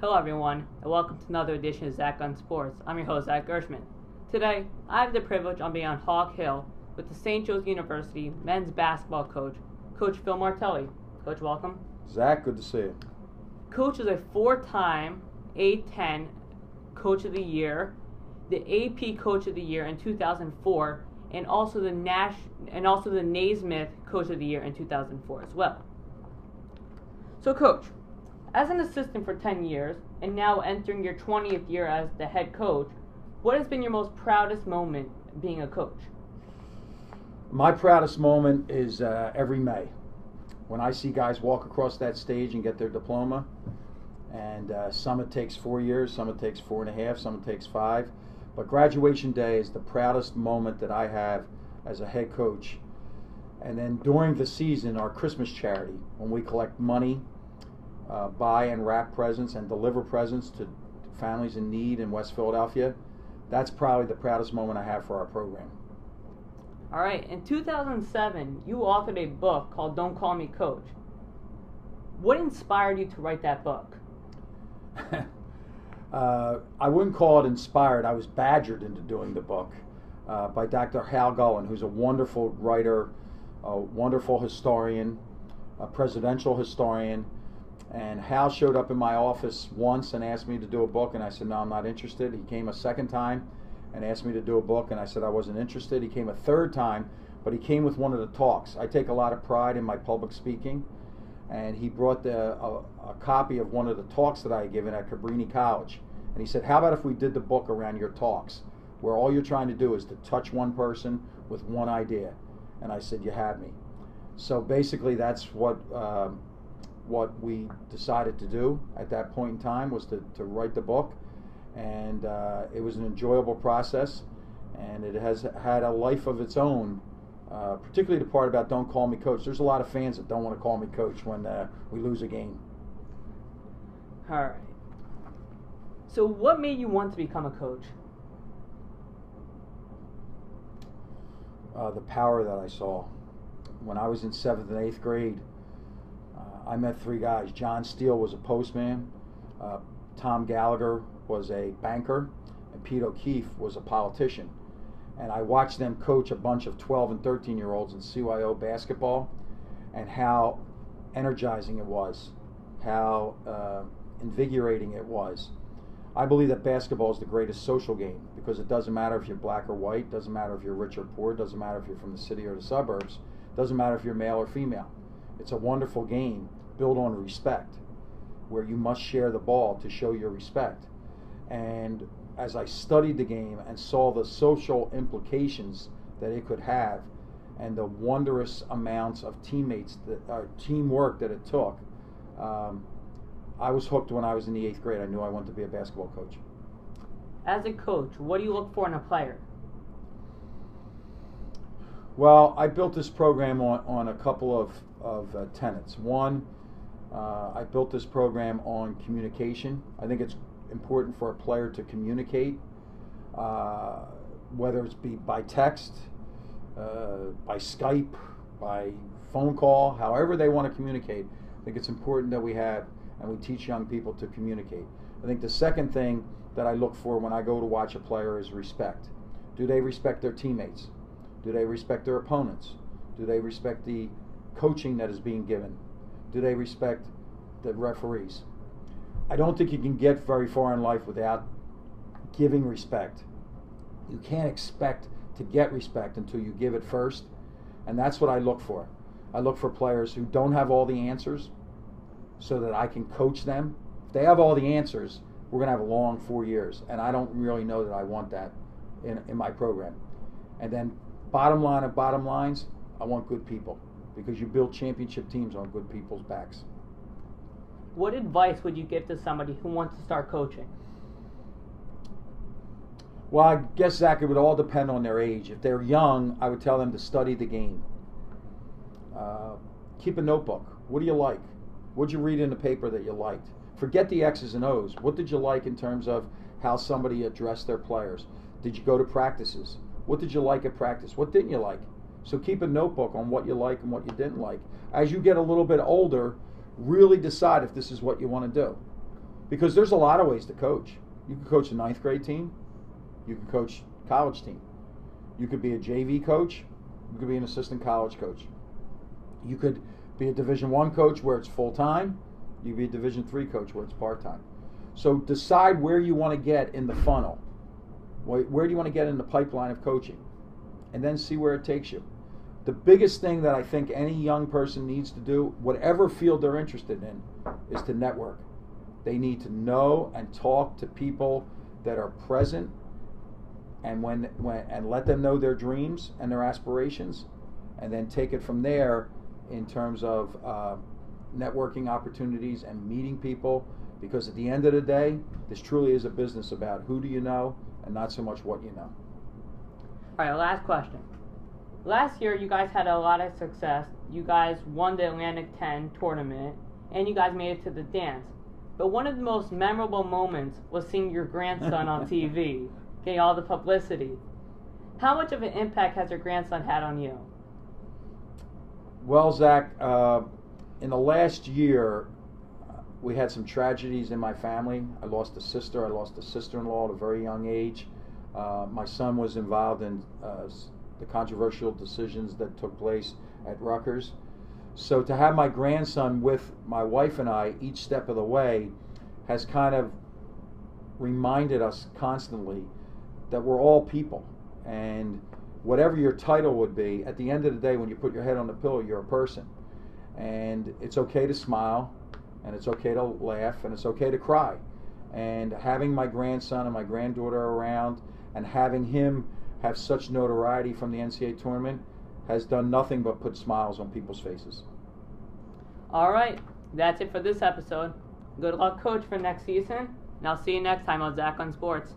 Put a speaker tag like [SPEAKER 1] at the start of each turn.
[SPEAKER 1] Hello everyone, and welcome to another edition of Zach on Sports. I'm your host, Zach Gershman. Today, I have the privilege of being on Hawk Hill with the St. Joe's University men's basketball coach, Coach Phil Martelli. Coach, welcome.
[SPEAKER 2] Zach, good to see you.
[SPEAKER 1] Coach is a four-time A10 Coach of the Year, the AP Coach of the Year in 2004, and also the Naismith Coach of the Year in 2004 as well. So, Coach, as an assistant for 10 years, and now entering your 20th year as the head coach, what has been your most proudest moment being a coach?
[SPEAKER 2] My proudest moment is every May when I see guys walk across that stage and get their diploma. And some it takes 4 years, some it takes 4.5, some it takes 5. But graduation day is the proudest moment that I have as a head coach. And then during the season, our Christmas charity, when we collect money, buy and wrap presents and deliver presents to families in need in West Philadelphia, that's probably the proudest moment I have for our program.
[SPEAKER 1] All right, in 2007, you authored a book called Don't Call Me Coach. What inspired you to write that book?
[SPEAKER 2] I wouldn't call it inspired. I was badgered into doing the book by Dr. Hal Gullen, who's a wonderful writer, a wonderful historian, a presidential historian. And Hal showed up in my office once and asked me to do a book, and I said, no, I'm not interested. He came a second time and asked me to do a book, and I said I wasn't interested. He came a third time, but he came with one of the talks. I take a lot of pride in my public speaking, and he brought a copy of one of the talks that I had given at Cabrini College. And he said, how about if we did the book around your talks, where all you're trying to do is to touch one person with one idea? And I said, you have me. So basically that's what we decided to do at that point in time, was to write the book. And it was an enjoyable process, and it has had a life of its own, particularly the part about Don't Call Me Coach. There's a lot of fans that don't want to call me coach when we lose a game.
[SPEAKER 1] All right. So what made you want to become a coach?
[SPEAKER 2] The power that I saw. When I was in 7th and 8th grade, I met 3 guys. John Steele was a postman, Tom Gallagher was a banker, and Pete O'Keefe was a politician. And I watched them coach a bunch of 12 and 13-year-olds in CYO basketball, and how energizing it was, how invigorating it was. I believe that basketball is the greatest social game, because it doesn't matter if you're black or white, doesn't matter if you're rich or poor, doesn't matter if you're from the city or the suburbs, doesn't matter if you're male or female. It's a wonderful game built on respect, where you must share the ball to show your respect. And as I studied the game and saw the social implications that it could have, and the wondrous amounts of teamwork that it took, I was hooked when I was in the 8th grade. I knew I wanted to be a basketball coach.
[SPEAKER 1] As a coach, what do you look for in a player?
[SPEAKER 2] Well, I built this program on a couple of tenets. One, I built this program on communication. I think it's important for a player to communicate, whether it's be by text, by Skype, by phone call, however they want to communicate. I think it's important that we have, and we teach young people to communicate. I think the second thing that I look for when I go to watch a player is respect. Do they respect their teammates? Do they respect their opponents? Do they respect the coaching that is being given? Do they respect the referees? I don't think you can get very far in life without giving respect. You can't expect to get respect until you give it first, and that's what I look for. I look for players who don't have all the answers so that I can coach them. If they have all the answers, we're going to have a long 4 years, and I don't really know that I want that in my program. And then bottom line of bottom lines, I want good people, because you build championship teams on good people's backs.
[SPEAKER 1] What advice would you give to somebody who wants to start coaching?
[SPEAKER 2] Well, I guess, Zach, it would all depend on their age. If they're young, I would tell them to study the game. Keep a notebook. What do you like? What did you read in the paper that you liked? Forget the X's and O's. What did you like in terms of how somebody addressed their players? Did you go to practices? What did you like at practice? What didn't you like? So keep a notebook on what you like and what you didn't like. As you get a little bit older, really decide if this is what you want to do. Because there's a lot of ways to coach. You can coach a ninth grade team. You can coach a college team. You could be a JV coach. You could be an assistant college coach. You could be a Division I coach where it's full-time. You could be a Division III coach where it's part-time. So decide where you want to get in the funnel. Where do you want to get in the pipeline of coaching? And then see where it takes you. The biggest thing that I think any young person needs to do, whatever field they're interested in, is to network. They need to know and talk to people that are present, and and let them know their dreams and their aspirations, and then take it from there in terms of networking opportunities and meeting people. Because at the end of the day, this truly is a business about who do you know and not so much what you know.
[SPEAKER 1] All right, last question. Last year, you guys had a lot of success. You guys won the Atlantic 10 tournament, and you guys made it to the dance. But one of the most memorable moments was seeing your grandson on TV, getting all the publicity. How much of an impact has your grandson had on you?
[SPEAKER 2] Well, Zach, in the last year, we had some tragedies in my family. I lost a sister. I lost a sister-in-law at a very young age. My son was involved in the controversial decisions that took place at Rutgers. So to have my grandson with my wife and I each step of the way has kind of reminded us constantly that we're all people. And whatever your title would be, at the end of the day, when you put your head on the pillow, you're a person. And it's okay to smile, and it's okay to laugh, and it's okay to cry. And having my grandson and my granddaughter around, and having him have such notoriety from the NCAA tournament has done nothing but put smiles on people's faces.
[SPEAKER 1] All right, that's it for this episode. Good luck, Coach, for next season, and I'll see you next time on Zach on Sports.